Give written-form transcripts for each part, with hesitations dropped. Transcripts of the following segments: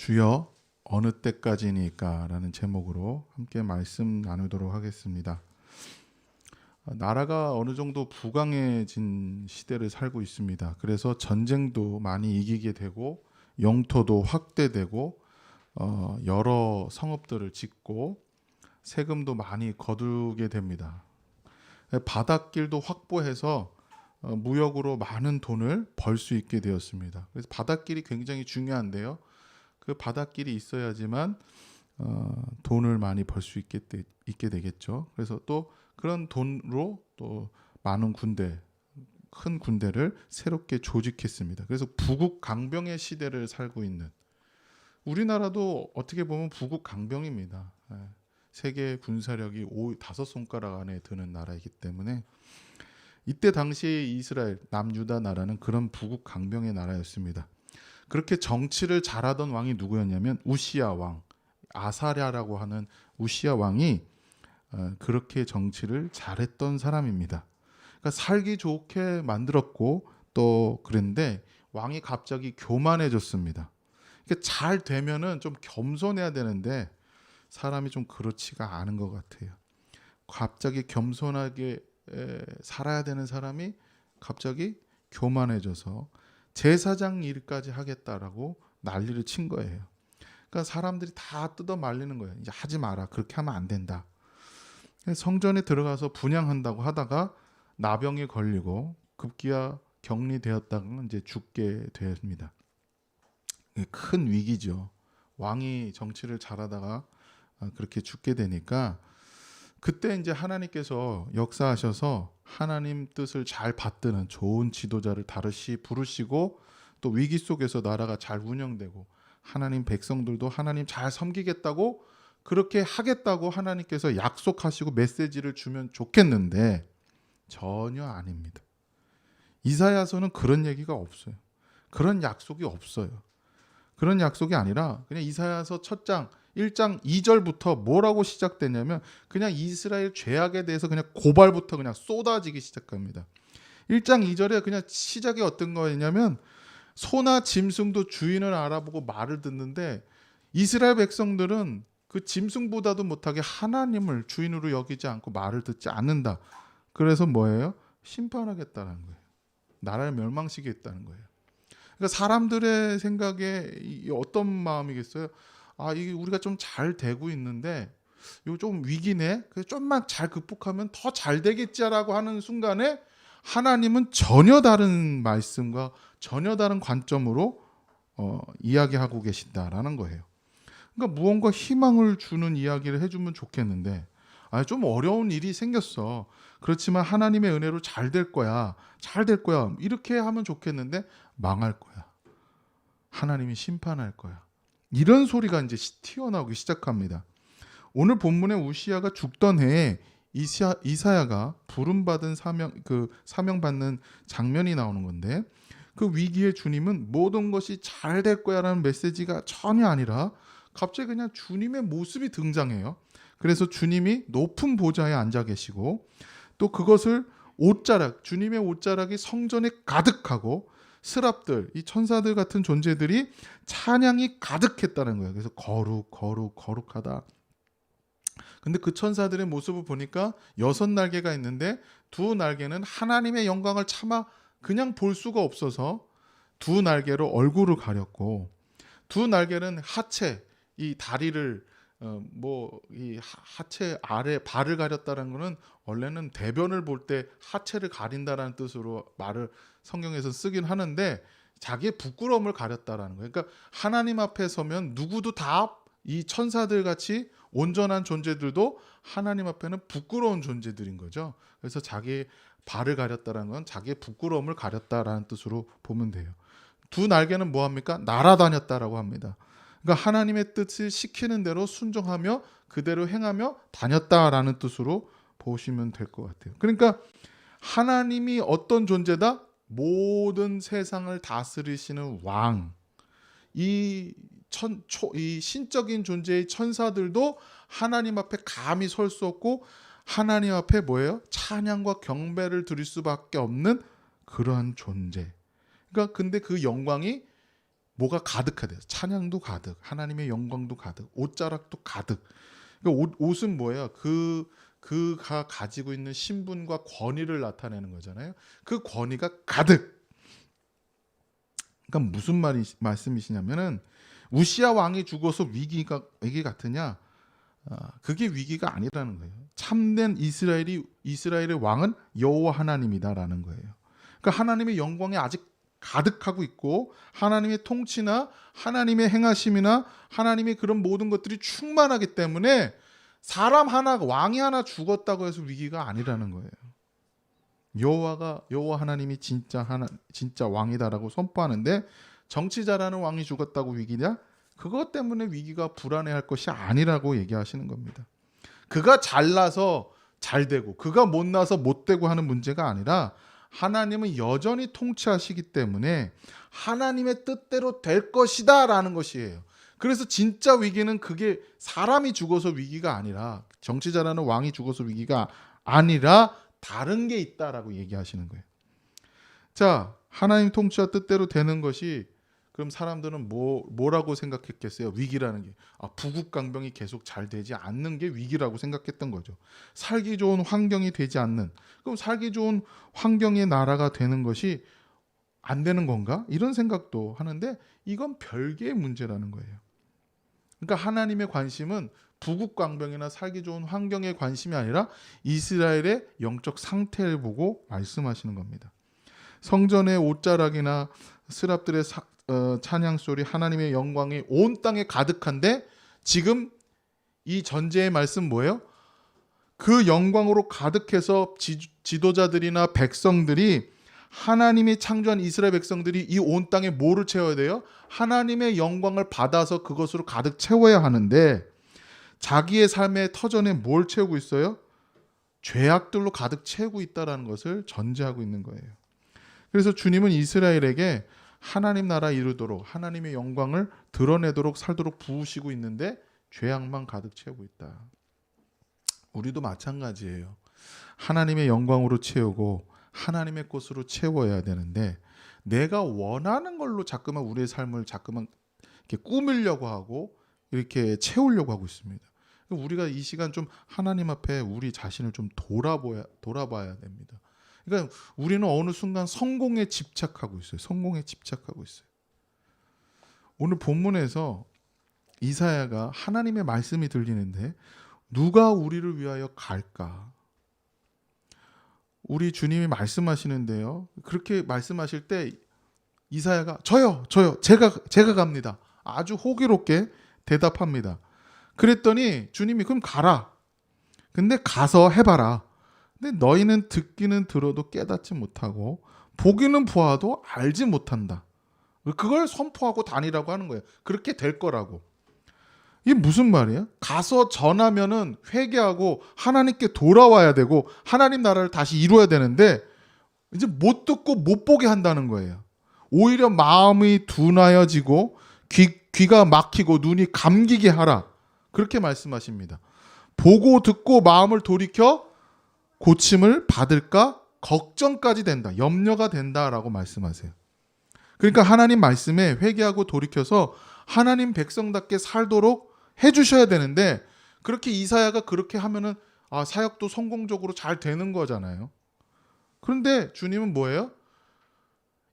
주여 어느 때까지니까 라는 제목으로 함께 말씀 나누도록 하겠습니다. 나라가 어느 정도 부강해진 시대를 살고 있습니다. 그래서 전쟁도 많이 이기게 되고 영토도 확대되고 여러 성읍들을 짓고 세금도 많이 거두게 됩니다. 바닷길도 확보해서 무역으로 많은 돈을 벌 수 있게 되었습니다. 그래서 바닷길이 굉장히 중요한데요. 그 바닷길이 있어야지만 돈을 많이 벌 수 있게 되겠죠. 그래서 또 그런 돈으로 또 많은 큰 군대를 새롭게 조직했습니다. 그래서 부국 강병의 시대를 살고 있는, 우리나라도 어떻게 보면 부국 강병입니다. 세계 군사력이 5손가락 안에 드는 나라이기 때문에 이때 당시에 이스라엘 남유다 나라는 그런 부국 강병의 나라였습니다. 그렇게 정치를 잘하던 왕이 누구였냐면 우시야 왕, 아사랴라고 하는 우시야 왕이 그렇게 정치를 잘했던 사람입니다. 그러니까 살기 좋게 만들었고 또 그런데 왕이 갑자기 교만해졌습니다. 그러니까 잘 되면은 좀 겸손해야 되는데 사람이 좀 그렇지가 않은 것 같아요. 갑자기 겸손하게 살아야 되는 사람이 갑자기 교만해져서 제사장 일까지 하겠다라고 난리를 친 거예요. 그러니까 사람들이 다 뜯어 말리는 거예요. 이제 하지 마라. 그렇게 하면 안 된다. 성전에 들어가서 분향한다고 하다가 나병에 걸리고 급기야 격리되었다가 이제 죽게 됩니다. 큰 위기죠. 왕이 정치를 잘하다가 그렇게 죽게 되니까 그때 이제 하나님께서 역사하셔서 하나님 뜻을 잘 받드는 좋은 지도자를 다시 부르시고 또 위기 속에서 나라가 잘 운영되고 하나님 백성들도 하나님 잘 섬기겠다고 그렇게 하겠다고 하나님께서 약속하시고 메시지를 주면 좋겠는데 전혀 아닙니다. 이사야서는 그런 얘기가 없어요. 그런 약속이 없어요. 그런 약속이 아니라 그냥 이사야서 첫 장 1장 2절부터 뭐라고 시작되냐면 그냥 이스라엘 죄악에 대해서 그냥 고발부터 그냥 쏟아지기 시작합니다. 1장 2절에 그냥 시작이 어떤 거였냐면 소나 짐승도 주인을 알아보고 말을 듣는데 이스라엘 백성들은 그 짐승보다도 못하게 하나님을 주인으로 여기지 않고 말을 듣지 않는다. 그래서 뭐예요? 심판하겠다는 거예요. 나라를 멸망시키겠다는 거예요. 그러니까 사람들의 생각에 어떤 마음이겠어요? 이게 우리가 좀 잘 되고 있는데 이거 좀 위기네. 그래서 좀만 잘 극복하면 더 잘 되겠지라고 하는 순간에 하나님은 전혀 다른 말씀과 전혀 다른 관점으로 이야기하고 계신다라는 거예요. 그러니까 무언가 희망을 주는 이야기를 해주면 좋겠는데 좀 어려운 일이 생겼어. 그렇지만 하나님의 은혜로 잘 될 거야. 잘 될 거야. 이렇게 하면 좋겠는데 망할 거야. 하나님이 심판할 거야. 이런 소리가 이제 튀어나오기 시작합니다. 오늘 본문에 우시야가 죽던 해에 이사야가 부름받은 사명 받는 장면이 나오는 건데 그 위기에 주님은 모든 것이 잘 될 거야라는 메시지가 전혀 아니라 갑자기 그냥 주님의 모습이 등장해요. 그래서 주님이 높은 보좌에 앉아 계시고 또 그것을 주님의 옷자락이 성전에 가득하고 스랍들, 이 천사들 같은 존재들이 찬양이 가득했다는 거예요. 그래서 거룩하다. 근데 그 천사들의 모습을 보니까 6날개가 있는데 2날개는 하나님의 영광을 차마 그냥 볼 수가 없어서 2날개로 얼굴을 가렸고 2날개는 하체, 이 다리를 이 하체 아래 발을 가렸다는 거는 원래는 대변을 볼 때 하체를 가린다라는 뜻으로 말을 성경에서 쓰긴 하는데 자기의 부끄러움을 가렸다라는 거예요. 그러니까 하나님 앞에 서면 누구도 다 이 천사들 같이 온전한 존재들도 하나님 앞에는 부끄러운 존재들인 거죠. 그래서 자기의 발을 가렸다라는 건 자기의 부끄러움을 가렸다라는 뜻으로 보면 돼요. 2날개는 뭐합니까? 날아다녔다라고 합니다. 그러니까 하나님의 뜻을 시키는 대로 순종하며 그대로 행하며 다녔다라는 뜻으로 보시면 될 것 같아요. 그러니까 하나님이 어떤 존재다? 모든 세상을 다스리시는 왕. 이 신적인 존재의 천사들도 하나님 앞에 감히 설 수 없고 하나님 앞에 뭐예요? 찬양과 경배를 드릴 수밖에 없는 그러한 존재. 그러니까 근데 그 영광이 뭐가 가득하대요. 찬양도 가득, 하나님의 영광도 가득, 옷자락도 가득. 그러니까 옷은 뭐예요? 그가 가지고 있는 신분과 권위를 나타내는 거잖아요. 그 권위가 가득. 그러니까 무슨 말씀이시냐면은 우시야 왕이 죽어서 위기 같으냐? 그게 위기가 아니라는 거예요. 참된 이스라엘의 왕은 여호와 하나님이다라는 거예요. 그러니까 하나님의 영광이 아직 가득하고 있고 하나님의 통치나 하나님의 행하심이나 하나님의 그런 모든 것들이 충만하기 때문에 사람 하나 왕이 하나 죽었다고 해서 위기가 아니라는 거예요. 여호와 하나님이 진짜 왕이다라고 선포하는데 정치자라는 왕이 죽었다고 위기냐? 그것 때문에 위기가 불안해할 것이 아니라고 얘기하시는 겁니다. 그가 잘나서 잘 되고 그가 못나서 못 되고 하는 문제가 아니라 하나님은 여전히 통치하시기 때문에 하나님의 뜻대로 될 것이다 라는 것이에요. 그래서 진짜 위기는 그게 사람이 죽어서 위기가 아니라 정치자라는 왕이 죽어서 위기가 아니라 다른 게 있다라고 얘기하시는 거예요. 자, 하나님 통치와 뜻대로 되는 것이 그럼 사람들은 뭐라고 생각했겠어요? 위기라는 게 부국강병이 계속 잘 되지 않는 게 위기라고 생각했던 거죠. 살기 좋은 환경이 되지 않는, 그럼 살기 좋은 환경의 나라가 되는 것이 안 되는 건가? 이런 생각도 하는데 이건 별개의 문제라는 거예요. 그러니까 하나님의 관심은 부국강병이나 살기 좋은 환경의 관심이 아니라 이스라엘의 영적 상태를 보고 말씀하시는 겁니다. 성전의 옷자락이나 스랍들의 찬양 소리, 하나님의 영광이 온 땅에 가득한데 지금 이 전제의 말씀 뭐예요? 그 영광으로 가득해서 지도자들이나 백성들이 하나님이 창조한 이스라엘 백성들이 이 온 땅에 뭐를 채워야 돼요? 하나님의 영광을 받아서 그것으로 가득 채워야 하는데 자기의 삶의 터전에 뭘 채우고 있어요? 죄악들로 가득 채우고 있다는 것을 전제하고 있는 거예요. 그래서 주님은 이스라엘에게 하나님 나라 이루도록 하나님의 영광을 드러내도록 살도록 부으시고 있는데 죄악만 가득 채우고 있다. 우리도 마찬가지예요. 하나님의 영광으로 채우고 하나님의 것으로 채워야 되는데 내가 원하는 걸로 자꾸만 우리의 삶을 자꾸만 이렇게 꾸미려고 하고 이렇게 채우려고 하고 있습니다. 우리가 이 시간 좀 하나님 앞에 우리 자신을 좀 돌아봐야 됩니다. 그러니까 우리는 어느 순간 성공에 집착하고 있어요. 성공에 집착하고 있어요. 오늘 본문에서 이사야가 하나님의 말씀이 들리는데 누가 우리를 위하여 갈까? 우리 주님이 말씀하시는데요. 그렇게 말씀하실 때 이사야가 저요, 제가 갑니다. 아주 호기롭게 대답합니다. 그랬더니 주님이 그럼 가라. 근데 가서 해봐라. 근데 너희는 듣기는 들어도 깨닫지 못하고 보기는 보아도 알지 못한다. 그걸 선포하고 다니라고 하는 거예요. 그렇게 될 거라고. 이게 무슨 말이에요? 가서 전하면은 회개하고 하나님께 돌아와야 되고 하나님 나라를 다시 이루어야 되는데 이제 못 듣고 못 보게 한다는 거예요. 오히려 마음이 둔하여지고 귀가 막히고 눈이 감기게 하라. 그렇게 말씀하십니다. 보고 듣고 마음을 돌이켜 고침을 받을까 걱정까지 된다. 염려가 된다라고 말씀하세요. 그러니까 하나님 말씀에 회개하고 돌이켜서 하나님 백성답게 살도록 해주셔야 되는데 그렇게 이사야가 그렇게 하면은 사역도 성공적으로 잘 되는 거잖아요. 그런데 주님은 뭐예요?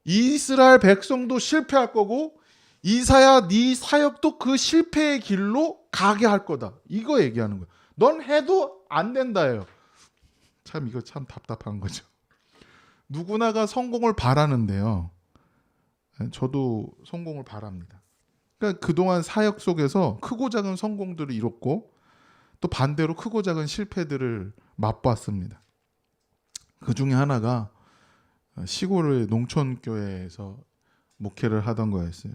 이스라엘 백성도 실패할 거고 이사야 네 사역도 그 실패의 길로 가게 할 거다. 이거 얘기하는 거예요. 넌 해도 안 된다예요. 참 이거 참 답답한 거죠. 누구나가 성공을 바라는데요. 저도 성공을 바랍니다. 그러니까 그동안 사역 속에서 크고 작은 성공들을 이뤘고 또 반대로 크고 작은 실패들을 맛봤습니다. 그 중에 하나가 시골의 농촌교회에서 목회를 하던 거였어요.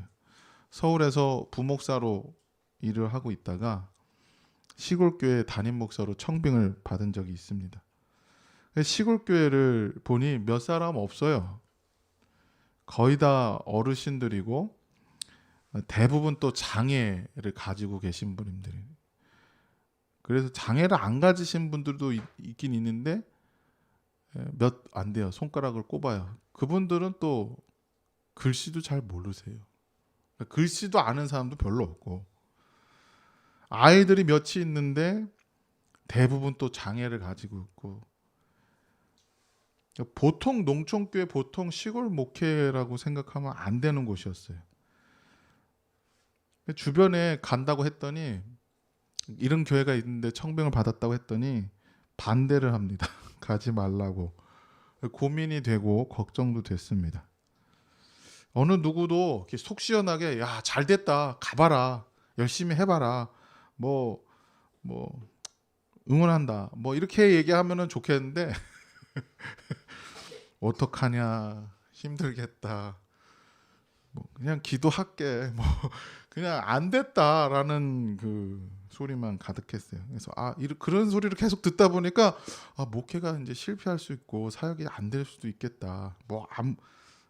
서울에서 부목사로 일을 하고 있다가 시골교회 담임 목사로 청빙을 받은 적이 있습니다. 시골교회를 보니 몇 사람 없어요. 거의 다 어르신들이고 대부분 또 장애를 가지고 계신 분들이. 그래서 장애를 안 가지신 분들도 있긴 있는데 몇 안 돼요. 손가락을 꼽아요. 그분들은 또 글씨도 잘 모르세요. 글씨도 아는 사람도 별로 없고, 아이들이 몇이 있는데 대부분 또 장애를 가지고 있고, 보통 농촌교회, 보통 시골 목회라고 생각하면 안 되는 곳이었어요. 주변에 간다고 했더니, 이런 교회가 있는데 청빙을 받았다고 했더니 반대를 합니다. 가지 말라고. 고민이 되고 걱정도 됐습니다. 어느 누구도 이렇게 속 시원하게 야, 잘 됐다, 가봐라, 열심히 해봐라, 뭐 응원한다, 뭐 이렇게 얘기하면은 좋겠는데 어떡하냐, 힘들겠다, 뭐 그냥 기도할게, 뭐 그냥 안 됐다라는 그 소리만 가득했어요. 그래서 그런 소리를 계속 듣다 보니까 목회가 이제 실패할 수 있고 사역이 안 될 수도 있겠다, 뭐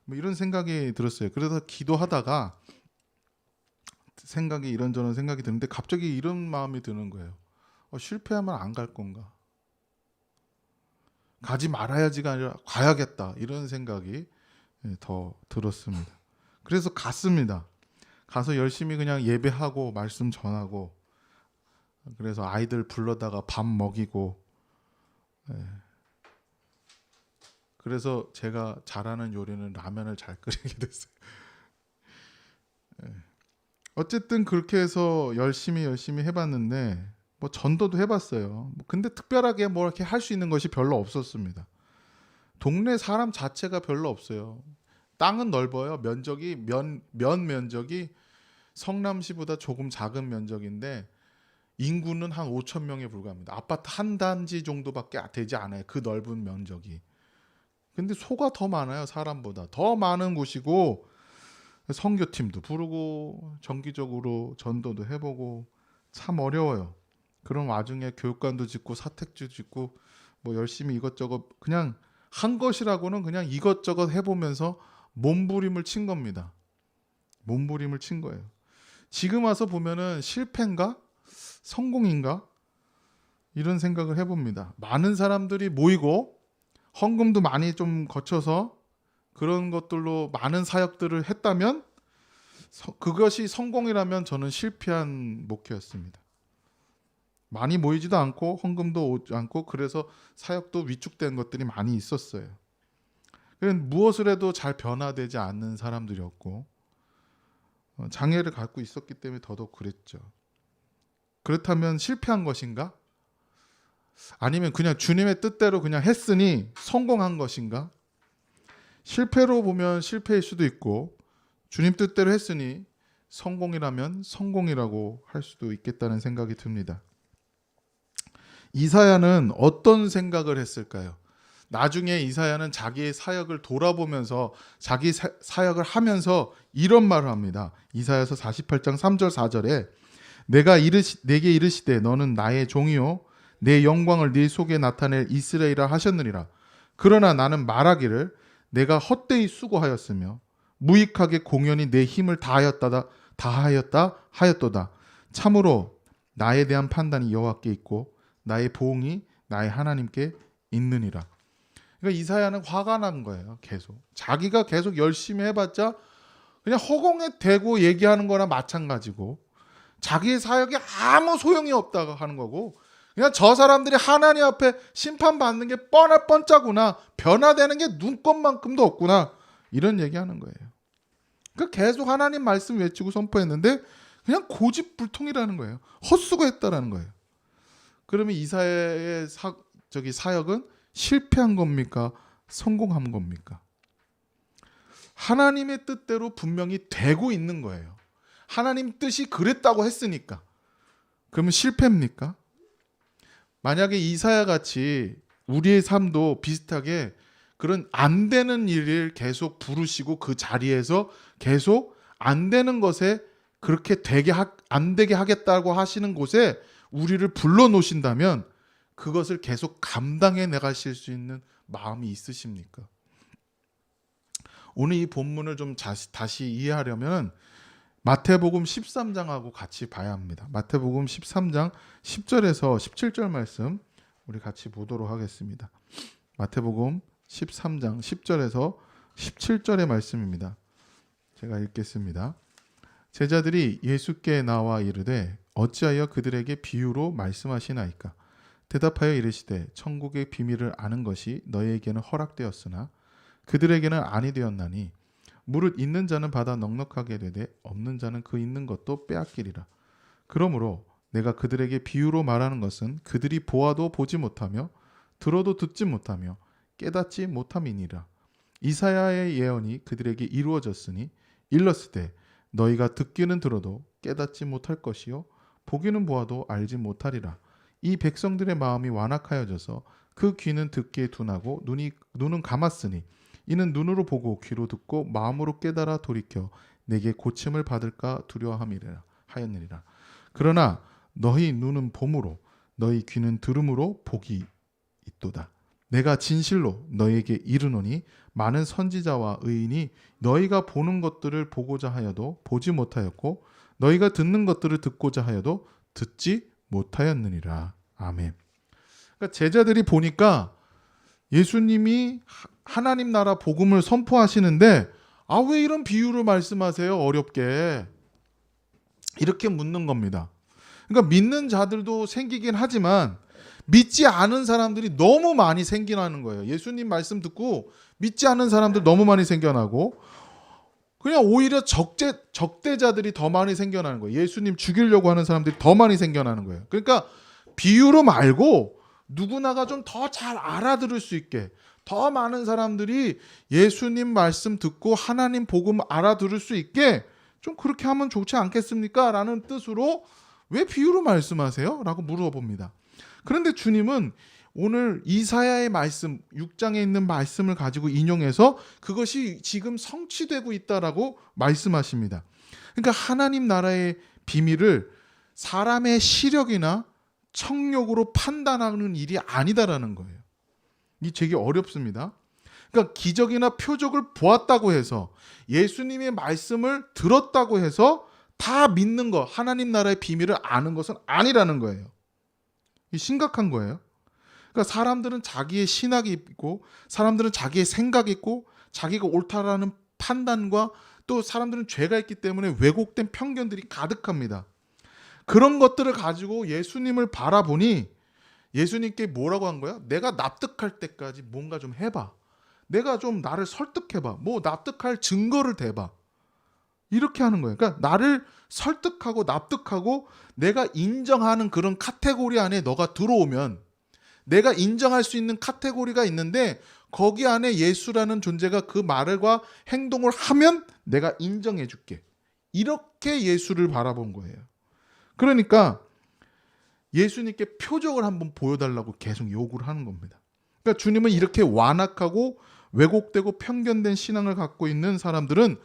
이런 생각이 들었어요. 그래서 기도하다가 생각이 이런저런 생각이 드는데 갑자기 이런 마음이 드는 거예요. 실패하면 안 갈 건가? 가지 말아야지가 아니라 가야겠다, 이런 생각이 더 들었습니다. 그래서 갔습니다. 가서 열심히 그냥 예배하고 말씀 전하고, 그래서 아이들 불러다가 밥 먹이고, 그래서 제가 잘하는 요리는 라면을 잘 끓이게 됐어요. 어쨌든 그렇게 해서 열심히 해봤는데, 뭐 전도도 해봤어요. 근데 특별하게 뭐 이렇게 할 수 있는 것이 별로 없었습니다. 동네 사람 자체가 별로 없어요. 땅은 넓어요. 면적이 성남시보다 조금 작은 면적인데 인구는 한 5천 명에 불과합니다. 아파트 한 단지 정도밖에 되지 않아요. 그 넓은 면적이. 근데 소가 더 많아요. 사람보다 더 많은 곳이고, 선교팀도 부르고 정기적으로 전도도 해보고 참 어려워요. 그런 와중에 교육관도 짓고 사택지도 짓고 뭐 열심히 이것저것 그냥 한 것이라고는 그냥 이것저것 해보면서 몸부림을 친 겁니다. 몸부림을 친 거예요. 지금 와서 보면은 실패인가? 성공인가? 이런 생각을 해봅니다. 많은 사람들이 모이고 헌금도 많이 좀 거쳐서 그런 것들로 많은 사역들을 했다면 그것이 성공이라면 저는 실패한 목회였습니다. 많이 모이지도 않고 헌금도 오지 않고 그래서 사역도 위축된 것들이 많이 있었어요. 무엇을 해도 잘 변화되지 않는 사람들이었고 장애를 갖고 있었기 때문에 더더욱 그랬죠. 그렇다면 실패한 것인가? 아니면 그냥 주님의 뜻대로 그냥 했으니 성공한 것인가? 실패로 보면 실패일 수도 있고 주님 뜻대로 했으니 성공이라면 성공이라고 할 수도 있겠다는 생각이 듭니다. 이사야는 어떤 생각을 했을까요? 나중에 이사야는 자기의 사역을 돌아보면서 자기 사역을 하면서 이런 말을 합니다. 이사야서 48장 3절 4절에 내게 이르시되 너는 나의 종이요 내 영광을 네 속에 나타낼 이스라엘이라 하셨느니라. 그러나 나는 말하기를 내가 헛되이 수고하였으며 무익하게 공연히 내 힘을 다하였도다. 참으로 나에 대한 판단이 여호와께 있고 나의 보응이 나의 하나님께 있느니라. 그러니까 이사야는 화가 난 거예요. 계속 자기가 계속 열심히 해봤자 그냥 허공에 대고 얘기하는 거나 마찬가지고 자기의 사역이 아무 소용이 없다고 하는 거고 그냥 저 사람들이 하나님 앞에 심판받는 게 뻔하구나, 변화되는 게 눈꼽만큼도 없구나, 이런 얘기하는 거예요. 그러니까 계속 하나님 말씀 외치고 선포했는데 그냥 고집불통이라는 거예요. 헛수고했다라는 거예요. 그러면 이사야의 사역은 실패한 겁니까? 성공한 겁니까? 하나님의 뜻대로 분명히 되고 있는 거예요. 하나님 뜻이 그랬다고 했으니까. 그러면 실패입니까? 만약에 이사야 같이 우리의 삶도 비슷하게 그런 안 되는 일을 계속 부르시고 그 자리에서 계속 안 되는 것에 그렇게 안 되게 하겠다고 하시는 곳에 우리를 불러놓으신다면 그것을 계속 감당해 나가실 수 있는 마음이 있으십니까? 오늘 이 본문을 좀 다시 이해하려면 마태복음 13장하고 같이 봐야 합니다. 마태복음 13장 10절에서 17절 말씀 우리 같이 보도록 하겠습니다. 마태복음 13장 10절에서 17절의 말씀입니다. 제가 읽겠습니다. 제자들이 예수께 나와 이르되 어찌하여 그들에게 비유로 말씀하시나이까? 대답하여 이르시되 천국의 비밀을 아는 것이 너희에게는 허락되었으나 그들에게는 아니 되었나니 무릇 있는 자는 받아 넉넉하게 되되 없는 자는 그 있는 것도 빼앗기리라. 그러므로 내가 그들에게 비유로 말하는 것은 그들이 보아도 보지 못하며 들어도 듣지 못하며 깨닫지 못함이니라. 이사야의 예언이 그들에게 이루어졌으니 일렀으되 너희가 듣기는 들어도 깨닫지 못할 것이요 보기는 보아도 알지 못하리라. 이 백성들의 마음이 완악하여져서 그 귀는 듣기에 둔하고 눈은 감았으니 이는 눈으로 보고 귀로 듣고 마음으로 깨달아 돌이켜 내게 고침을 받을까 두려워함이라 하였느니라. 그러나 너희 눈은 봄으로 너희 귀는 들음으로 복이 있도다. 내가 진실로 너희에게 이르노니 많은 선지자와 의인이 너희가 보는 것들을 보고자 하여도 보지 못하였고 너희가 듣는 것들을 듣고자 하여도 듣지 못하였느니라. 아멘. 그러니까 제자들이 보니까 예수님이 하나님 나라 복음을 선포하시는데 왜 이런 비유를 말씀하세요? 어렵게. 이렇게 묻는 겁니다. 그러니까 믿는 자들도 생기긴 하지만 믿지 않은 사람들이 너무 많이 생겨나는 거예요. 예수님 말씀 듣고 믿지 않은 사람들 너무 많이 생겨나고 그냥 오히려 적대자들이 더 많이 생겨나는 거예요. 예수님 죽이려고 하는 사람들이 더 많이 생겨나는 거예요. 그러니까 비유로 말고 누구나가 좀 더 잘 알아들을 수 있게 더 많은 사람들이 예수님 말씀 듣고 하나님 복음 알아들을 수 있게 좀 그렇게 하면 좋지 않겠습니까? 라는 뜻으로 왜 비유로 말씀하세요? 라고 물어봅니다. 그런데 주님은 오늘 이사야의 말씀 6장에 있는 말씀을 가지고 인용해서 그것이 지금 성취되고 있다라고 말씀하십니다. 그러니까 하나님 나라의 비밀을 사람의 시력이나 청력으로 판단하는 일이 아니다라는 거예요. 이 되게 어렵습니다. 그러니까 기적이나 표적을 보았다고 해서 예수님의 말씀을 들었다고 해서 다 믿는 거, 하나님 나라의 비밀을 아는 것은 아니라는 거예요. 이 심각한 거예요. 그러니까 사람들은 자기의 신학이 있고 사람들은 자기의 생각이 있고 자기가 옳다라는 판단과 또 사람들은 죄가 있기 때문에 왜곡된 편견들이 가득합니다. 그런 것들을 가지고 예수님을 바라보니 예수님께 뭐라고 한 거야? 내가 납득할 때까지 뭔가 좀 해봐. 내가 좀 나를 설득해봐. 뭐 납득할 증거를 대봐. 이렇게 하는 거예요. 그러니까 나를 설득하고 납득하고 내가 인정하는 그런 카테고리 안에 너가 들어오면 내가 인정할 수 있는 카테고리가 있는데 거기 안에 예수라는 존재가 그 말과 행동을 하면 내가 인정해 줄게. 이렇게 예수를 바라본 거예요. 그러니까 예수님께 표적을 한번 보여달라고 계속 요구를 하는 겁니다. 그러니까 주님은 이렇게 완악하고 왜곡되고 편견된 신앙을 갖고 있는 사람들은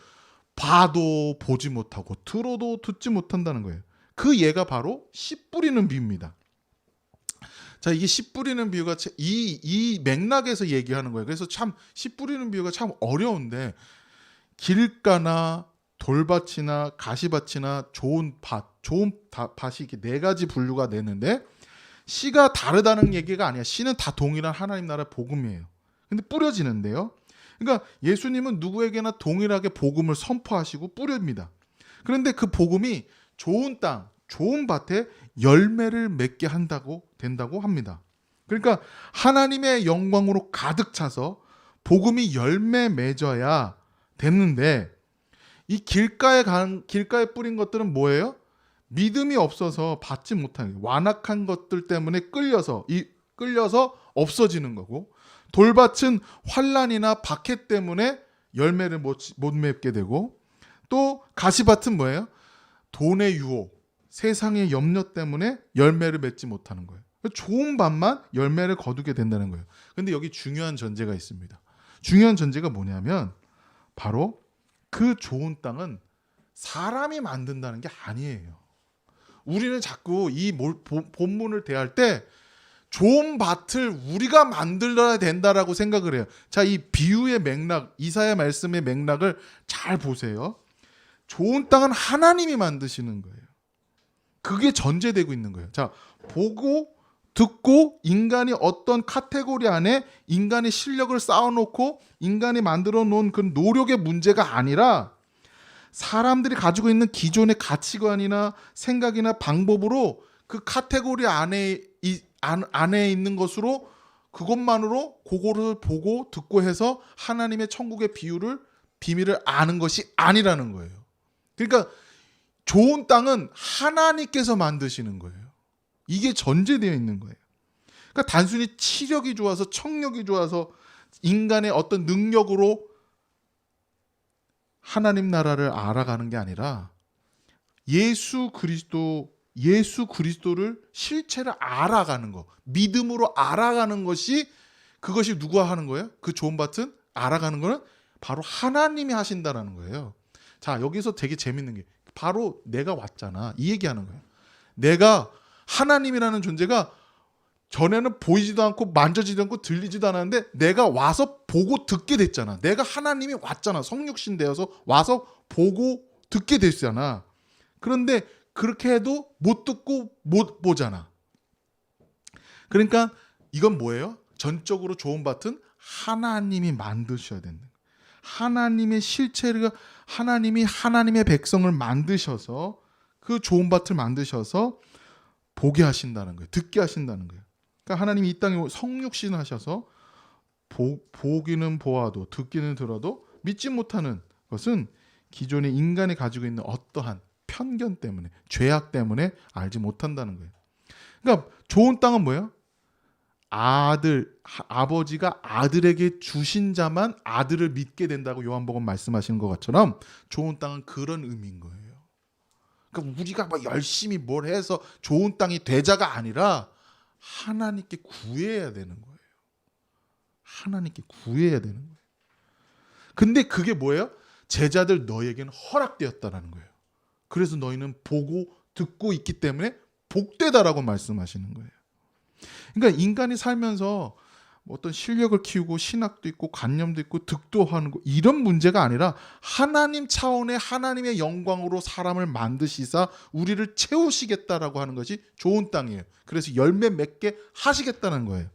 봐도 보지 못하고 들어도 듣지 못한다는 거예요. 그 예가 바로 씨 뿌리는 비유입니다. 자, 이게 씨 뿌리는 비유가 이 맥락에서 얘기하는 거예요. 그래서 참 씨 뿌리는 비유가 참 어려운데 길가나 돌밭이나 가시밭이나 좋은 밭이 이렇게 네 가지 분류가 되는데 씨가 다르다는 얘기가 아니야. 씨는 다 동일한 하나님 나라 복음이에요. 근데 뿌려지는데요. 그러니까 예수님은 누구에게나 동일하게 복음을 선포하시고 뿌립니다. 그런데 그 복음이 좋은 땅, 좋은 밭에 열매를 맺게 된다고 합니다. 그러니까 하나님의 영광으로 가득 차서 복음이 열매 맺어야 됐는데 이 길가에 뿌린 것들은 뭐예요? 믿음이 없어서 받지 못하는 거예요. 완악한 것들 때문에 끌려서 없어지는 거고 돌밭은 환난이나 박해 때문에 열매를 못 맺게 되고 또 가시밭은 뭐예요? 돈의 유혹, 세상의 염려 때문에 열매를 맺지 못하는 거예요. 좋은 밭만 열매를 거두게 된다는 거예요. 근데 여기 중요한 전제가 있습니다. 중요한 전제가 뭐냐면 바로 그 좋은 땅은 사람이 만든다는 게 아니에요. 우리는 자꾸 이 본문을 대할 때 좋은 밭을 우리가 만들어야 된다라고 생각을 해요. 자, 이 비유의 맥락, 이사야 말씀의 맥락을 잘 보세요. 좋은 땅은 하나님이 만드시는 거예요. 그게 전제되고 있는 거예요. 자, 보고 듣고 인간이 어떤 카테고리 안에 인간의 실력을 쌓아놓고 인간이 만들어 놓은 그 노력의 문제가 아니라 사람들이 가지고 있는 기존의 가치관이나 생각이나 방법으로 그 카테고리 안에 있는 것으로 그것만으로 그거를 보고 듣고 해서 하나님의 천국의 비밀을 아는 것이 아니라는 거예요. 그러니까 좋은 땅은 하나님께서 만드시는 거예요. 이게 전제되어 있는 거예요. 그러니까 단순히 치력이 좋아서 청력이 좋아서 인간의 어떤 능력으로 하나님 나라를 알아가는 게 아니라 예수 그리스도를 실체를 알아가는 거, 믿음으로 알아가는 것이, 그것이 누가 하는 거예요? 그 좋은 밭은 알아가는 거는 바로 하나님이 하신다라는 거예요. 자, 여기서 되게 재밌는 게 바로 내가 왔잖아, 이 얘기하는 거예요. 내가 하나님이라는 존재가 전에는 보이지도 않고 만져지도 않고 들리지도 않았는데 내가 와서 보고 듣게 됐잖아. 내가 하나님이 왔잖아. 성육신 되어서 와서 보고 듣게 됐잖아. 그런데 그렇게 해도 못 듣고 못 보잖아. 그러니까 이건 뭐예요? 전적으로 좋은 밭은 하나님이 만드셔야 된다. 하나님의 실체를, 하나님이 하나님의 백성을 만드셔서 그 좋은 밭을 만드셔서 보게 하신다는 거예요. 듣게 하신다는 거예요. 그러니까 하나님이 이 땅에 성육신 하셔서 보기는 보아도 듣기는 들어도 믿지 못하는 것은 기존의 인간이 가지고 있는 어떠한 편견 때문에, 죄악 때문에 알지 못한다는 거예요. 그러니까 좋은 땅은 뭐예요? 아버지가 아들에게 주신 자만 아들을 믿게 된다고 요한복음 말씀하시는 것처럼 좋은 땅은 그런 의미인 거예요. 그러니까 우리가 막 열심히 뭘 해서 좋은 땅이 되자가 아니라 하나님께 구해야 되는 거예요. 하나님께 구해야 되는 거예요. 근데 그게 뭐예요? 제자들 너에게는 허락되었다라는 거예요. 그래서 너희는 보고 듣고 있기 때문에 복되다라고 말씀하시는 거예요. 그러니까 인간이 살면서 어떤 실력을 키우고 신학도 있고 관념도 있고 득도 하는 거, 이런 문제가 아니라 하나님 차원의 하나님의 영광으로 사람을 만드시사 우리를 채우시겠다라고 하는 것이 좋은 땅이에요. 그래서 열매 맺게 하시겠다는 거예요.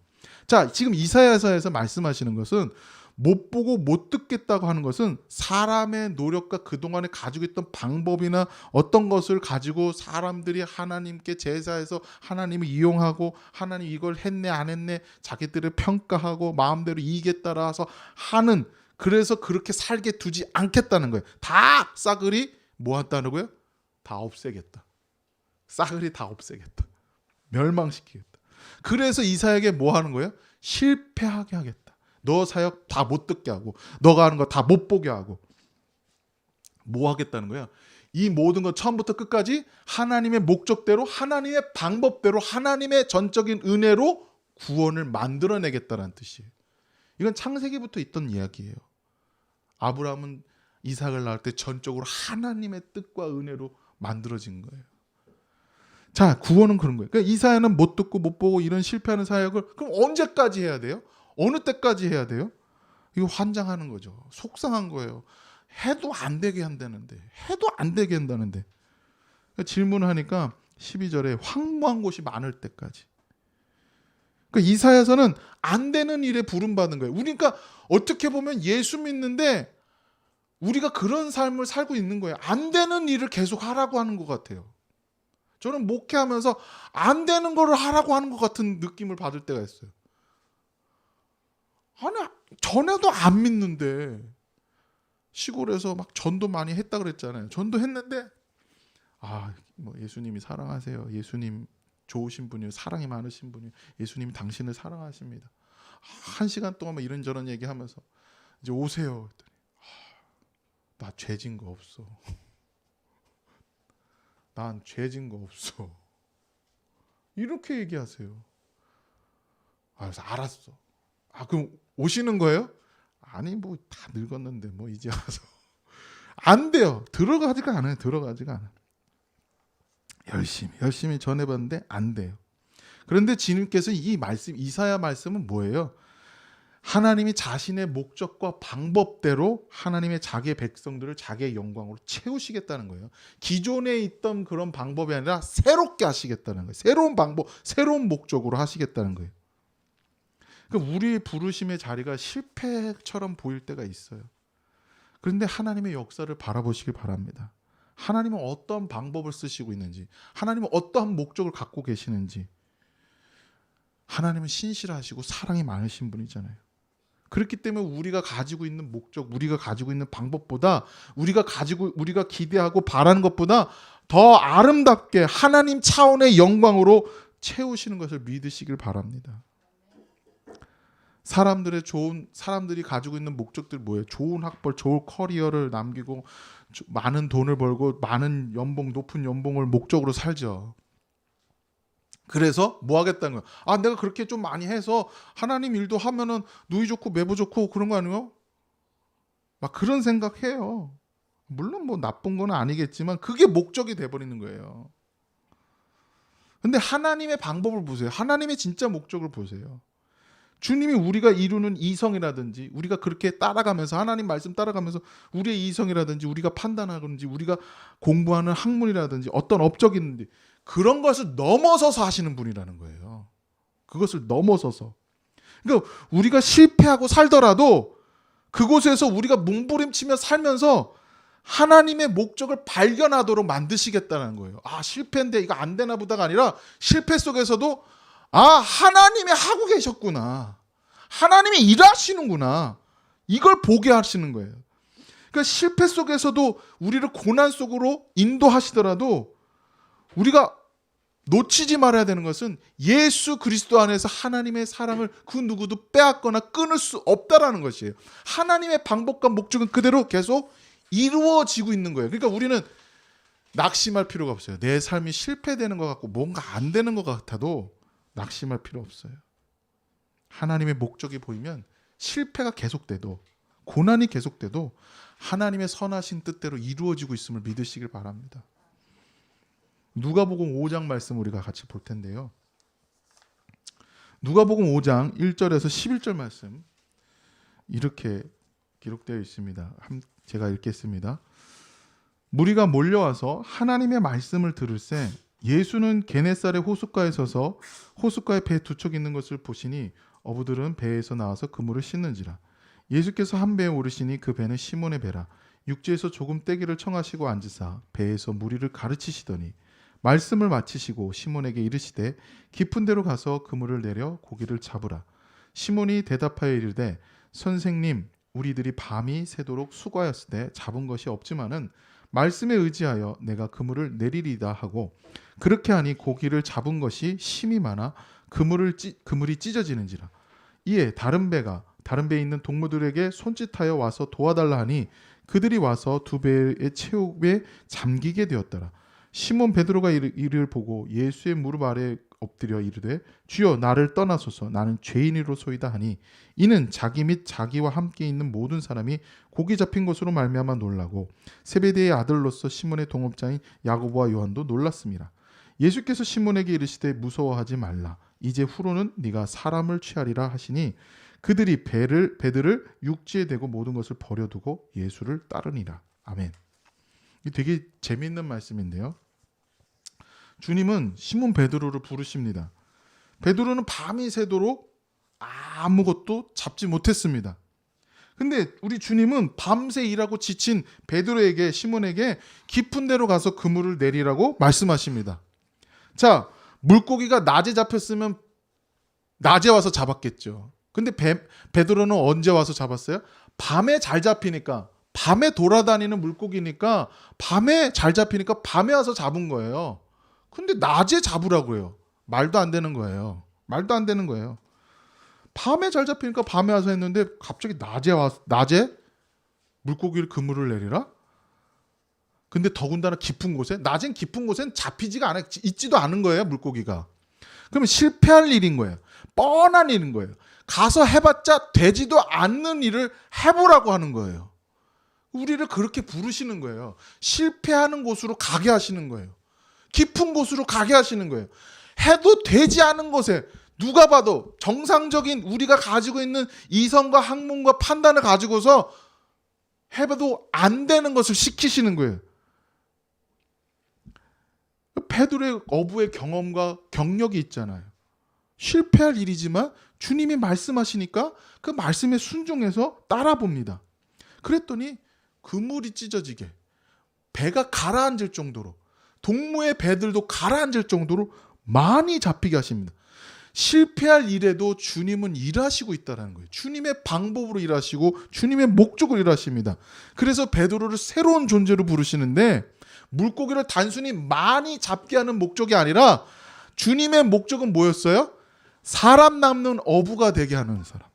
자, 지금 이사야서에서 말씀하시는 것은 못 보고 못 듣겠다고 하는 것은 사람의 노력과 그동안에 가지고 있던 방법이나 어떤 것을 가지고 사람들이 하나님께 제사해서 하나님을 이용하고 하나님 이걸 했네 안 했네 자기들을 평가하고 마음대로 이익에 따라서 하는, 그래서 그렇게 살게 두지 않겠다는 거예요. 다 싸그리 뭐 한다는 거예요? 다 없애겠다. 싸그리 다 없애겠다. 멸망시키겠다. 그래서 이사야에게 뭐 하는 거예요? 실패하게 하겠다. 너 사역 다 못 듣게 하고 너가 하는 거 다 못 보게 하고 뭐 하겠다는 거야? 이 모든 것 처음부터 끝까지 하나님의 목적대로, 하나님의 방법대로, 하나님의 전적인 은혜로 구원을 만들어내겠다는 뜻이에요. 이건 창세기부터 있던 이야기예요. 아브라함은 이삭을 낳을 때 전적으로 하나님의 뜻과 은혜로 만들어진 거예요. 자, 구원은 그런 거예요. 그러니까 이사야는 못 듣고 못 보고 이런 실패하는 사역을 그럼 언제까지 해야 돼요? 어느 때까지 해야 돼요? 이거 환장하는 거죠. 속상한 거예요. 해도 안 되게 한다는데, 해도 안 되게 한다는데. 그러니까 질문하니까 12절에 황무한 곳이 많을 때까지. 그러니까 이사야서는 안 되는 일에 부름받는 거예요. 그러니까 어떻게 보면 예수 믿는데 우리가 그런 삶을 살고 있는 거예요. 안 되는 일을 계속 하라고 하는 것 같아요. 저는 목회하면서 안 되는 거를 하라고 하는 것 같은 느낌을 받을 때가 있어요. 아니, 전에도 안 믿는데 시골에서 막 전도 많이 했다 그랬잖아요. 전도 했는데 뭐 예수님이 사랑하세요. 예수님 좋으신 분이에요. 사랑이 많으신 분이에요. 예수님이 당신을 사랑하십니다. 1시간 동안 막 이런저런 얘기하면서 이제 오세요. 나 죄진 거 없어. 난 죄진 거 없어. 이렇게 얘기하세요. 그래서 알았어. 그럼 오시는 거예요? 아니 뭐 다 늙었는데 뭐 이제 와서. 안 돼요. 들어가지가 않아요. 열심히 전해봤는데 안 돼요. 그런데 주님께서 이 말씀, 이사야 말씀은 뭐예요? 하나님이 자신의 목적과 방법대로 하나님의 자기의 백성들을 자기의 영광으로 채우시겠다는 거예요. 기존에 있던 그런 방법이 아니라 새롭게 하시겠다는 거예요. 새로운 방법, 새로운 목적으로 하시겠다는 거예요. 그러니까 우리의 부르심의 자리가 실패처럼 보일 때가 있어요. 그런데 하나님의 역사를 바라보시길 바랍니다. 하나님은 어떤 방법을 쓰시고 있는지, 하나님은 어떠한 목적을 갖고 계시는지. 하나님은 신실하시고 사랑이 많으신 분이잖아요. 그렇기 때문에 우리가 가지고 있는 목적, 우리가 가지고 있는 방법보다, 우리가 기대하고 바라는 것보다 더 아름답게 하나님 차원의 영광으로 채우시는 것을 믿으시길 바랍니다. 사람들이 가지고 있는 목적들 뭐예요? 좋은 학벌, 좋은 커리어를 남기고 많은 돈을 벌고 많은 연봉, 높은 연봉을 목적으로 살죠. 그래서 뭐 하겠다는 거야? 내가 그렇게 좀 많이 해서 하나님 일도 하면은 누이 좋고 매부 좋고 그런 거 아니에요? 막 그런 생각해요. 물론 뭐 나쁜 건 아니겠지만 그게 목적이 돼버리는 거예요. 근데 하나님의 방법을 보세요. 하나님의 진짜 목적을 보세요. 주님이 우리가 이루는 이성이라든지, 우리가 그렇게 따라가면서, 하나님 말씀 따라가면서 우리의 이성이라든지, 우리가 판단하든지, 우리가 공부하는 학문이라든지 어떤 업적이 있는지 그런 것을 넘어서서 하시는 분이라는 거예요. 그것을 넘어서서. 그러니까 우리가 실패하고 살더라도 그곳에서 우리가 몸부림치며 살면서 하나님의 목적을 발견하도록 만드시겠다는 거예요. 실패인데 이거 안 되나 보다가 아니라, 실패 속에서도 하나님이 하고 계셨구나, 하나님이 일하시는구나, 이걸 보게 하시는 거예요. 그러니까 실패 속에서도 우리를 고난 속으로 인도하시더라도 우리가 놓치지 말아야 되는 것은 예수 그리스도 안에서 하나님의 사랑을 그 누구도 빼앗거나 끊을 수 없다라는 것이에요. 하나님의 방법과 목적은 그대로 계속 이루어지고 있는 거예요. 그러니까 우리는 낙심할 필요가 없어요. 내 삶이 실패되는 것 같고 뭔가 안 되는 것 같아도 낙심할 필요 없어요. 하나님의 목적이 보이면 실패가 계속돼도, 고난이 계속돼도 하나님의 선하신 뜻대로 이루어지고 있음을 믿으시길 바랍니다. 누가복음 5장 말씀 우리가 같이 볼 텐데요. 누가복음 5장 1절에서 11절 말씀 이렇게 기록되어 있습니다. 제가 읽겠습니다. 무리가 몰려와서 하나님의 말씀을 들을새 예수는 게네사렛 호숫가에 서서 호숫가에 배 두 척 있는 것을 보시니 어부들은 배에서 나와서 그물을 씻는지라. 예수께서 한 배에 오르시니 그 배는 시몬의 배라. 육지에서 조금 떼기를 청하시고 앉으사 배에서 무리를 가르치시더니 말씀을 마치시고 시몬에게 이르시되 깊은 데로 가서 그물을 내려 고기를 잡으라. 시몬이 대답하여 이르되 선생님, 우리들이 밤이 새도록 수고하였으되 잡은 것이 없지만은 말씀에 의지하여 내가 그물을 내리리다 하고, 그렇게 하니 고기를 잡은 것이 심이 많아 그물이 찢어지는지라. 이에 다른 배에 있는 동무들에게 손짓하여 와서 도와달라 하니 그들이 와서 두 배의 채우에 잠기게 되었더라. 시몬 베드로가 이를 보고 예수의 무릎 아래 엎드려 이르되 주여, 나를 떠나소서, 나는 죄인이로소이다 하니, 이는 자기 및 자기와 함께 있는 모든 사람이 고기 잡힌 것으로 말미암아 놀라고 세베대의 아들로서 시몬의 동업자인 야고보와 요한도 놀랐습니다. 예수께서 시몬에게 이르시되 무서워하지 말라, 이제 후로는 네가 사람을 취하리라 하시니 그들이 배들을 육지에 대고 모든 것을 버려두고 예수를 따르니라. 아멘. 이 되게 재미있는 말씀인데요. 주님은 시몬 베드로를 부르십니다. 베드로는 밤이 새도록 아무것도 잡지 못했습니다. 근데 우리 주님은 밤새 일하고 지친 베드로에게, 시몬에게 깊은 데로 가서 그물을 내리라고 말씀하십니다. 자, 물고기가 낮에 잡혔으면 낮에 와서 잡았겠죠. 근데 베드로는 언제 와서 잡았어요? 밤에 잘 잡히니까, 밤에 돌아다니는 물고기니까 밤에 잘 잡히니까 밤에 와서 잡은 거예요. 근데 낮에 잡으라고 해요. 말도 안 되는 거예요. 밤에 잘 잡히니까 밤에 와서 했는데 갑자기 낮에 물고기를 그물을 내리라? 근데 더군다나 깊은 곳에, 낮엔 깊은 곳엔 잡히지가 않아요. 있지도 않은 거예요, 물고기가. 그러면 실패할 일인 거예요. 뻔한 일인 거예요. 가서 해봤자 되지도 않는 일을 해보라고 하는 거예요. 우리를 그렇게 부르시는 거예요. 실패하는 곳으로 가게 하시는 거예요. 깊은 곳으로 가게 하시는 거예요. 해도 되지 않은 곳에, 누가 봐도 정상적인 우리가 가지고 있는 이성과 학문과 판단을 가지고서 해봐도 안 되는 것을 시키시는 거예요. 베드로의 어부의 경험과 경력이 있잖아요. 실패할 일이지만 주님이 말씀하시니까 그 말씀에 순종해서 따라 봅니다. 그랬더니 그물이 찢어지게, 배가 가라앉을 정도로, 동무의 배들도 가라앉을 정도로 많이 잡히게 하십니다. 실패할 일에도 주님은 일하시고 있다는 거예요. 주님의 방법으로 일하시고 주님의 목적으로 일하십니다. 그래서 베드로를 새로운 존재로 부르시는데, 물고기를 단순히 많이 잡게 하는 목적이 아니라 주님의 목적은 뭐였어요? 사람 남는 어부가 되게 하는 사람.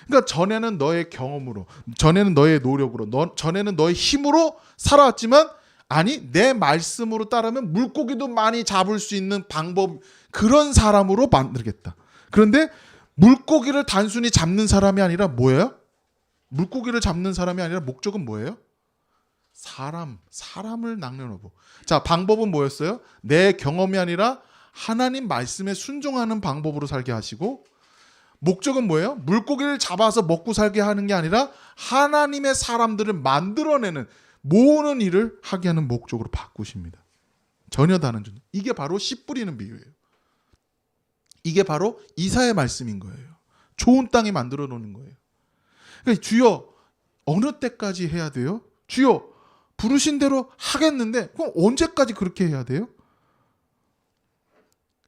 그러니까 전에는 너의 경험으로, 전에는 너의 노력으로, 전에는 너의 힘으로 살아왔지만, 아니 내 말씀으로 따르면 물고기도 많이 잡을 수 있는 방법, 그런 사람으로 만들겠다. 그런데 물고기를 단순히 잡는 사람이 아니라 뭐예요? 물고기를 잡는 사람이 아니라 목적은 뭐예요? 사람을 낚는 어부. 자, 방법은 뭐였어요? 내 경험이 아니라 하나님 말씀에 순종하는 방법으로 살게 하시고, 목적은 뭐예요? 물고기를 잡아서 먹고 살게 하는 게 아니라 하나님의 사람들을 만들어내는, 모으는 일을 하게 하는 목적으로 바꾸십니다. 전혀 다른 존재. 이게 바로 씨 뿌리는 비유예요. 이게 바로 이사야의 말씀인 거예요. 좋은 땅에 만들어 놓는 거예요. 그러니까 주여 어느 때까지 해야 돼요? 주여 부르신 대로 하겠는데 그럼 언제까지 그렇게 해야 돼요?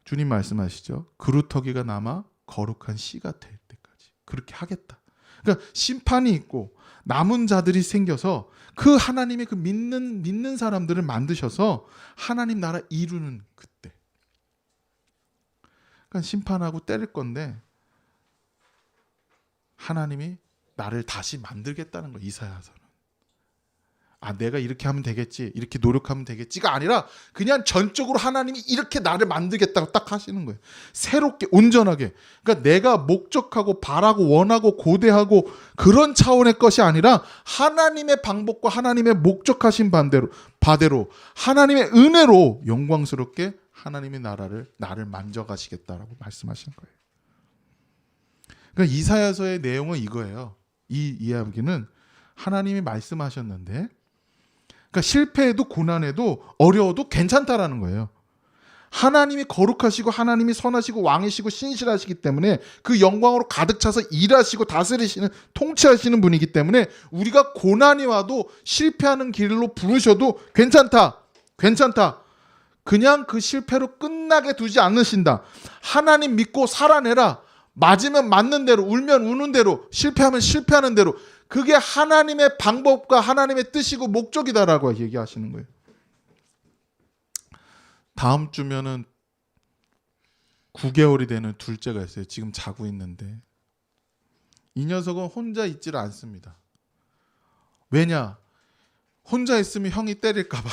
주님 말씀하시죠. 그루터기가 남아 거룩한 씨가 될 때까지 그렇게 하겠다. 그러니까 심판이 있고 남은 자들이 생겨서 그 하나님의 그 믿는 사람들을 만드셔서 하나님 나라 이루는 그때. 그러니까 심판하고 때릴 건데 하나님이 나를 다시 만들겠다는 거예요. 이사야서는. 아, 내가 이렇게 하면 되겠지, 이렇게 노력하면 되겠지가 아니라 그냥 전적으로 하나님이 이렇게 나를 만들겠다고 딱 하시는 거예요. 새롭게, 온전하게. 그러니까 내가 목적하고 바라고 원하고 고대하고 그런 차원의 것이 아니라 하나님의 방법과 하나님의 목적하신 바대로 하나님의 은혜로 영광스럽게 하나님의 나를 만져가시겠다라고 말씀하신 거예요. 그러니까 이사야서의 내용은 이거예요. 이 이야기는 하나님이 말씀하셨는데, 그러니까 실패해도 고난해도 어려워도 괜찮다라는 거예요. 하나님이 거룩하시고 하나님이 선하시고 왕이시고 신실하시기 때문에 그 영광으로 가득 차서 일하시고 다스리시는, 통치하시는 분이기 때문에 우리가 고난이 와도 실패하는 길로 부르셔도 괜찮다. 그냥 그 실패로 끝나게 두지 않으신다. 하나님 믿고 살아내라. 맞으면 맞는 대로, 울면 우는 대로, 실패하면 실패하는 대로, 그게 하나님의 방법과 하나님의 뜻이고 목적이다라고 얘기하시는 거예요. 다음 주면은 9개월이 되는 둘째가 있어요. 지금 자고 있는데 이 녀석은 혼자 있지를 않습니다. 왜냐? 혼자 있으면 형이 때릴까 봐.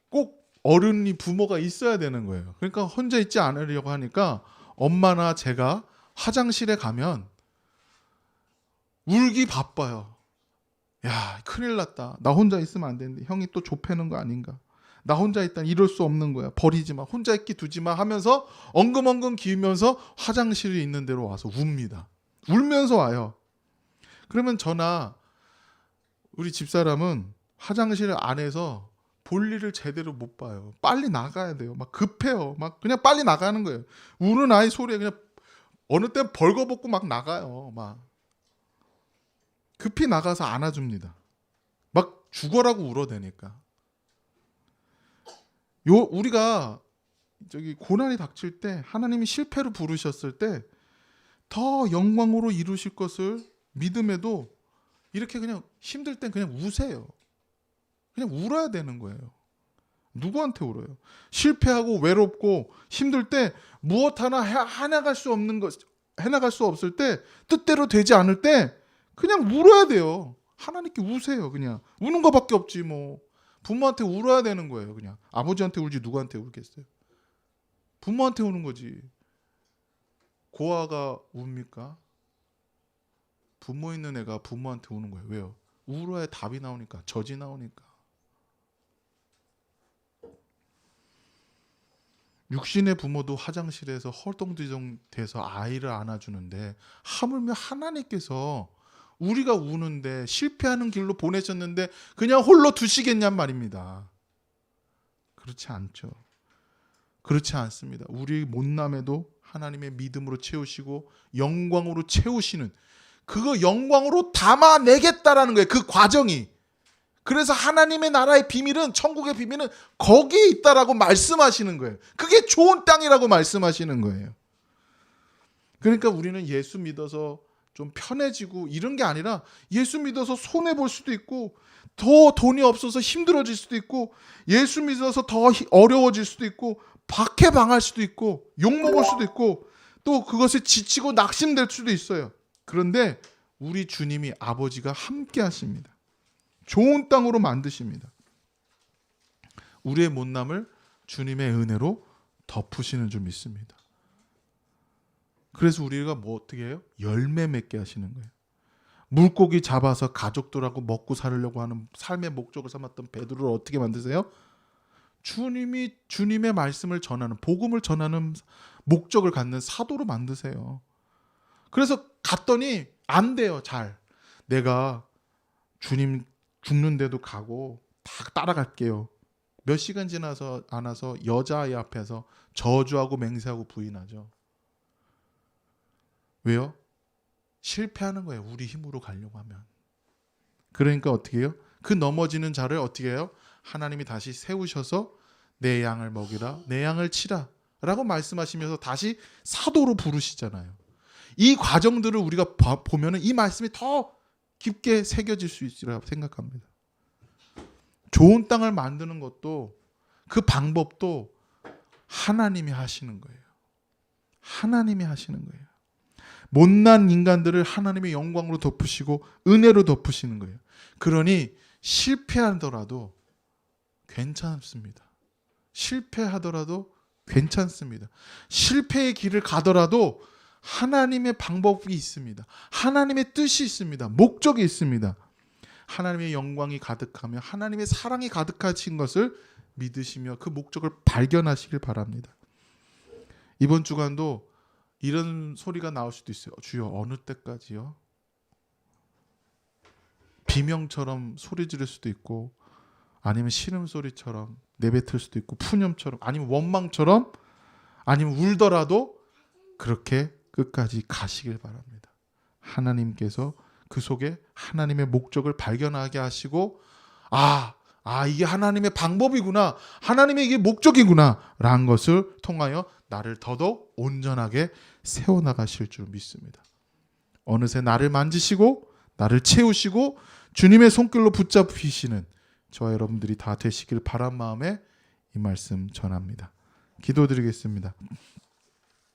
꼭 어른이, 부모가 있어야 되는 거예요. 그러니까 혼자 있지 않으려고 하니까 엄마나 제가 화장실에 가면 울기 바빠요. 야, 큰일 났다. 나 혼자 있으면 안 되는데 형이 또 좁혀는 거 아닌가. 나 혼자 있다니 이럴 수 없는 거야. 버리지 마. 혼자 있기 두지 마 하면서 엉금엉금 기우면서 화장실에 있는 데로 와서 웁니다. 울면서 와요. 그러면 저나 우리 집사람은 화장실 안에서 볼일을 제대로 못 봐요. 빨리 나가야 돼요. 막 급해요. 막 그냥 빨리 나가는 거예요. 우는 아이 소리에 그냥 어느 때 벌거벗고 막 나가요. 막 급히 나가서 안아줍니다. 막 죽어라고 울어대니까. 우리가 고난이 닥칠 때 하나님이 실패로 부르셨을 때 더 영광으로 이루실 것을 믿음에도 이렇게 그냥 힘들 땐 그냥 우세요. 그냥 울어야 되는 거예요. 누구한테 울어요? 실패하고 외롭고 힘들 때 무엇 하나 해나갈 수 없을 때, 뜻대로 되지 않을 때 그냥 울어야 돼요. 하나님께 우세요. 그냥 우는 거밖에 없지 뭐. 부모한테 울어야 되는 거예요. 그냥 아버지한테 울지 누구한테 울겠어요? 부모한테 우는 거지. 고아가 웁니까? 부모 있는 애가 부모한테 우는 거예요. 왜요? 울어야 답이 나오니까, 젖이 나오니까. 육신의 부모도 화장실에서 헐덩지덩 돼서 아이를 안아주는데 하물며 하나님께서 우리가 우는데 실패하는 길로 보내셨는데 그냥 홀로 두시겠냔 말입니다. 그렇지 않죠. 그렇지 않습니다. 우리 못남에도 하나님의 믿음으로 채우시고 영광으로 채우시는 그거 영광으로 담아내겠다라는 거예요. 그 과정이. 그래서 하나님의 나라의 비밀은, 천국의 비밀은 거기에 있다라고 말씀하시는 거예요. 그게 좋은 땅이라고 말씀하시는 거예요. 그러니까 우리는 예수 믿어서 좀 편해지고 이런 게 아니라, 예수 믿어서 손해볼 수도 있고, 더 돈이 없어서 힘들어질 수도 있고, 예수 믿어서 더 어려워질 수도 있고, 박해당할 수도 있고, 욕먹을 수도 있고, 또 그것에 지치고 낙심될 수도 있어요. 그런데 우리 주님이, 아버지가 함께 하십니다. 좋은 땅으로 만드십니다. 우리의 못남을 주님의 은혜로 덮으시는 줄 믿습니다. 그래서 우리가 뭐 어떻게 해요? 열매 맺게 하시는 거예요. 물고기 잡아서 가족들하고 먹고 살려고 하는 삶의 목적을 삼았던 베드로를 어떻게 만드세요? 주님이 주님의 말씀을 전하는, 복음을 전하는 목적을 갖는 사도로 만드세요. 그래서 갔더니 안 돼요. 잘. 내가 주님 죽는데도 가고 다 따라갈게요. 몇 시간 지나서 안 와서 여자아이 앞에서 저주하고 맹세하고 부인하죠. 왜요? 실패하는 거예요. 우리 힘으로 가려고 하면. 그러니까 어떻게 해요? 그 넘어지는 자를 어떻게 해요? 하나님이 다시 세우셔서 내 양을 먹이라, 내 양을 치라 라고 말씀하시면서 다시 사도로 부르시잖아요. 이 과정들을 우리가 보면 이 말씀이 더 깊게 새겨질 수 있으리라고 생각합니다. 좋은 땅을 만드는 것도, 그 방법도 하나님이 하시는 거예요. 하나님이 하시는 거예요. 못난 인간들을 하나님의 영광으로 덮으시고 은혜로 덮으시는 거예요. 그러니 실패하더라도 괜찮습니다. 실패하더라도 괜찮습니다. 실패의 길을 가더라도 하나님의 방법이 있습니다. 하나님의 뜻이 있습니다. 목적이 있습니다. 하나님의 영광이 가득하며 하나님의 사랑이 가득하신 것을 믿으시며 그 목적을 발견하시길 바랍니다. 이번 주간도 이런 소리가 나올 수도 있어요. 주여, 어느 때까지요? 비명처럼 소리 지를 수도 있고, 아니면 신음소리처럼 내뱉을 수도 있고, 푸념처럼, 아니면 원망처럼, 아니면 울더라도 그렇게 끝까지 가시길 바랍니다. 하나님께서 그 속에 하나님의 목적을 발견하게 하시고, 이게 하나님의 방법이구나, 하나님의 이게 목적이구나 라는 것을 통하여 나를 더더욱 온전하게 세워나가실 줄 믿습니다. 어느새 나를 만지시고 나를 채우시고 주님의 손길로 붙잡히시는 저와 여러분들이 다 되시길 바란 마음에 이 말씀 전합니다. 기도드리겠습니다.